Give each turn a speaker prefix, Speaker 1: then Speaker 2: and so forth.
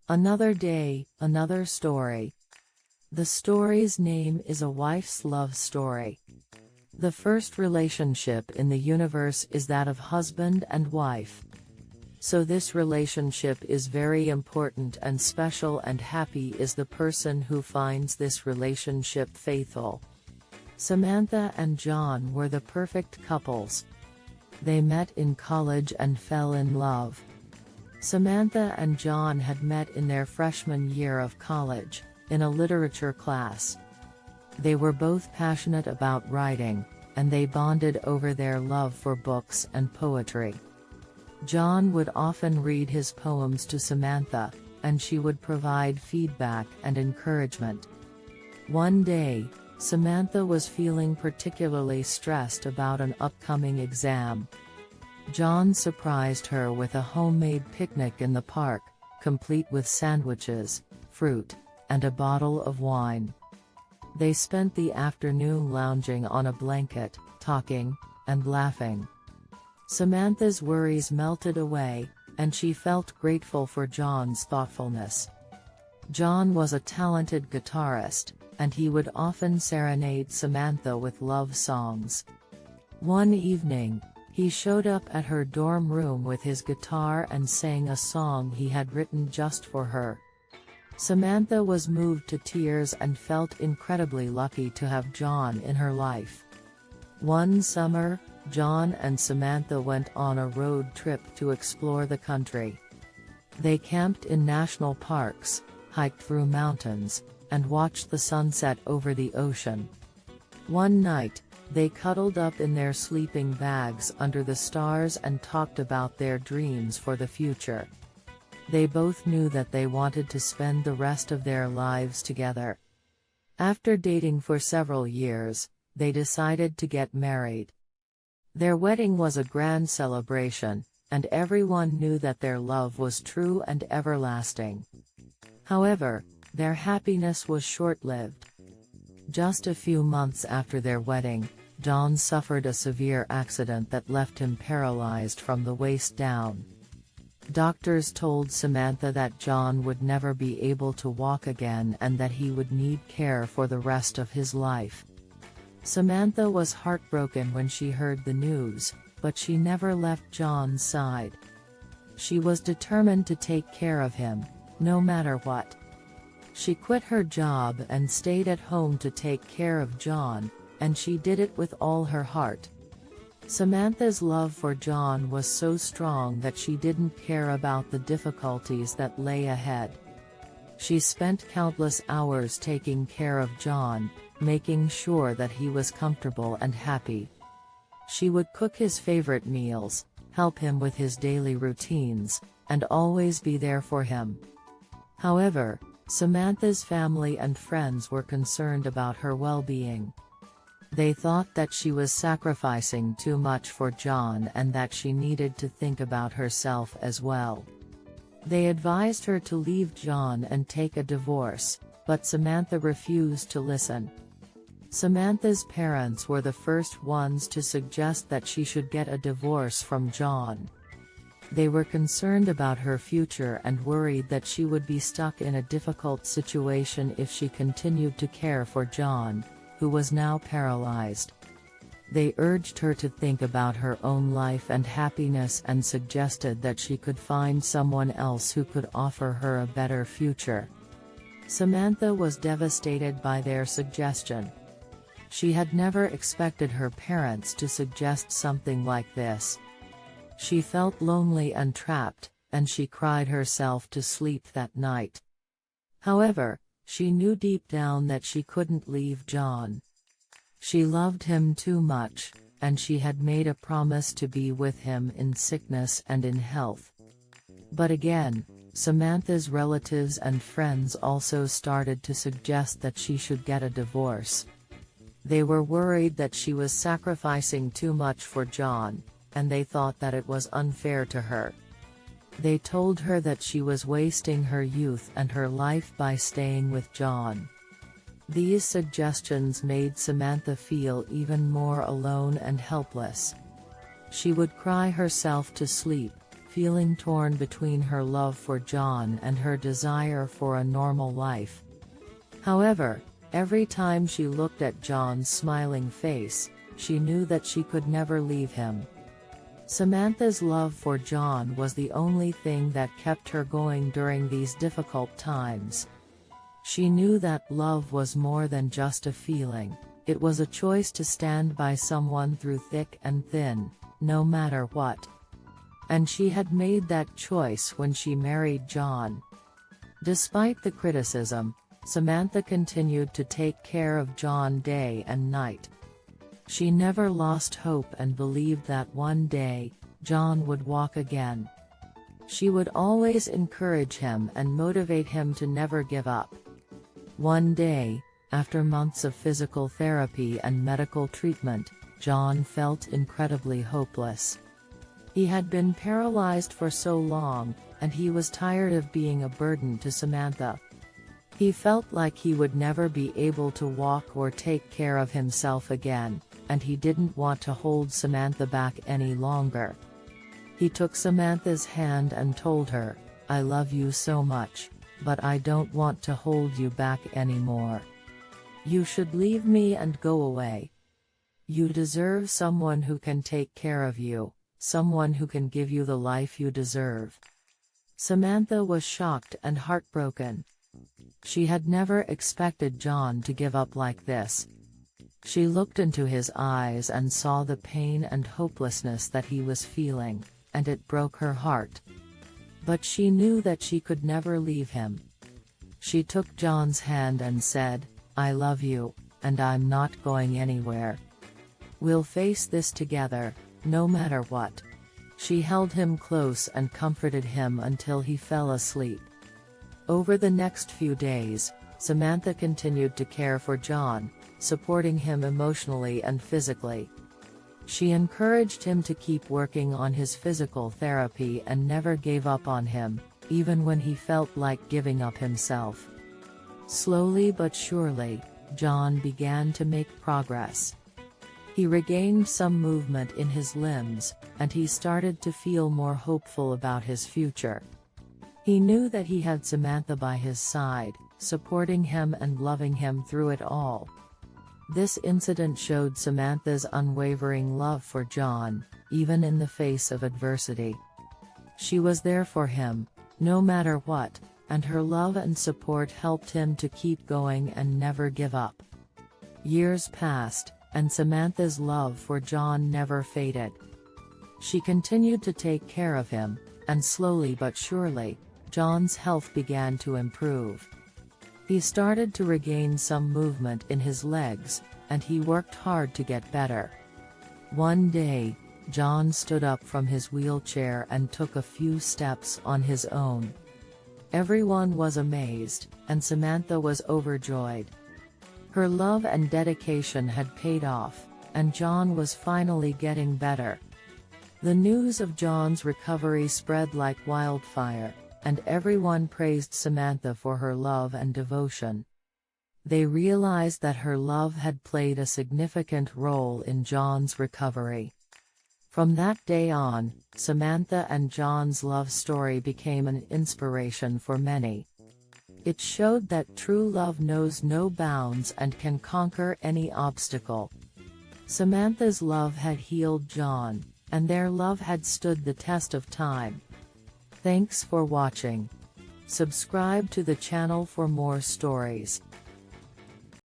Speaker 1: Another day, another story. The story's name is a wife's love story. The first relationship in the universe is that of husband and wife. So this relationship is very important and special, and happy is the person who finds this relationship faithful. Samantha and John were the perfect couples. They met in college and fell in love. Samantha and John had met in their freshman year of college, in a literature class. They were both passionate about writing, and they bonded over their love for books and poetry. John would often read his poems to Samantha, and she would provide feedback and encouragement. One day, Samantha was feeling particularly stressed about an upcoming exam. John surprised her with a homemade picnic in the park, complete with sandwiches, fruit, and a bottle of wine. They spent the afternoon lounging on a blanket, talking, and laughing. Samantha's worries melted away, and she felt grateful for John's thoughtfulness. John was a talented guitarist, and he would often serenade Samantha with love songs. One evening, he showed up at her dorm room with his guitar and sang a song he had written just for her. Samantha was moved to tears and felt incredibly lucky to have John in her life. One summer, John and Samantha went on a road trip to explore the country. They camped in national parks, hiked through mountains, and watched the sunset over the ocean. One night, they cuddled up in their sleeping bags under the stars and talked about their dreams for the future. They both knew that they wanted to spend the rest of their lives together. After dating for several years, they decided to get married. Their wedding was a grand celebration, and everyone knew that their love was true and everlasting. However, their happiness was short-lived. Just a few months after their wedding, John suffered a severe accident that left him paralyzed from the waist down. Doctors told Samantha that John would never be able to walk again and that he would need care for the rest of his life. Samantha was heartbroken when she heard the news, but she never left John's side. She was determined to take care of him, no matter what. She quit her job and stayed at home to take care of John, and she did it with all her heart. Samantha's love for John was so strong that she didn't care about the difficulties that lay ahead. She spent countless hours taking care of John, making sure that he was comfortable and happy. She would cook his favorite meals, help him with his daily routines, and always be there for him. However, Samantha's family and friends were concerned about her well-being. They thought that she was sacrificing too much for John and that she needed to think about herself as well. They advised her to leave John and take a divorce, but Samantha refused to listen. Samantha's parents were the first ones to suggest that she should get a divorce from John. They were concerned about her future and worried that she would be stuck in a difficult situation if she continued to care for John, who was now paralyzed. They urged her to think about her own life and happiness and suggested that she could find someone else who could offer her a better future. Samantha was devastated by their suggestion. She had never expected her parents to suggest something like this. She felt lonely and trapped, and she cried herself to sleep that night. However, she knew deep down that she couldn't leave John. She loved him too much, and she had made a promise to be with him in sickness and in health. But again, Samantha's relatives and friends also started to suggest that she should get a divorce. They were worried that she was sacrificing too much for John, and they thought that it was unfair to her. They told her that she was wasting her youth and her life by staying with John. These suggestions made Samantha feel even more alone and helpless. She would cry herself to sleep, feeling torn between her love for John and her desire for a normal life. However, every time she looked at John's smiling face, she knew that she could never leave him. Samantha's love for John was the only thing that kept her going during these difficult times. She knew that love was more than just a feeling, it was a choice to stand by someone through thick and thin, no matter what. And she had made that choice when she married John. Despite the criticism, Samantha continued to take care of John day and night. She never lost hope and believed that one day, John would walk again. She would always encourage him and motivate him to never give up. One day, after months of physical therapy and medical treatment, John felt incredibly hopeless. He had been paralyzed for so long, and he was tired of being a burden to Samantha. He felt like he would never be able to walk or take care of himself again, and he didn't want to hold Samantha back any longer. He took Samantha's hand and told her, "I love you so much, but I don't want to hold you back anymore. You should leave me and go away. You deserve someone who can take care of you, someone who can give you the life you deserve." Samantha was shocked and heartbroken. She had never expected John to give up like this. She looked into his eyes and saw the pain and hopelessness that he was feeling, and it broke her heart. But she knew that she could never leave him. She took John's hand and said, "I love you, and I'm not going anywhere. We'll face this together, no matter what." She held him close and comforted him until he fell asleep. Over the next few days, Samantha continued to care for John, supporting him emotionally and physically. She encouraged him to keep working on his physical therapy and never gave up on him, even when he felt like giving up himself. Slowly but surely, John began to make progress. He regained some movement in his limbs, and he started to feel more hopeful about his future. He knew that he had Samantha by his side, supporting him and loving him through it all. This incident showed Samantha's unwavering love for John, even in the face of adversity. She was there for him, no matter what, and her love and support helped him to keep going and never give up. Years passed, and Samantha's love for John never faded. She continued to take care of him, and slowly but surely, John's health began to improve. He started to regain some movement in his legs, and he worked hard to get better. One day, John stood up from his wheelchair and took a few steps on his own. Everyone was amazed, and Samantha was overjoyed. Her love and dedication had paid off, and John was finally getting better. The news of John's recovery spread like wildfire, and everyone praised Samantha for her love and devotion. They realized that her love had played a significant role in John's recovery. From that day on, Samantha and John's love story became an inspiration for many. It showed that true love knows no bounds and can conquer any obstacle. Samantha's love had healed John, and their love had stood the test of time. Thanks for watching. Subscribe to the channel for more stories.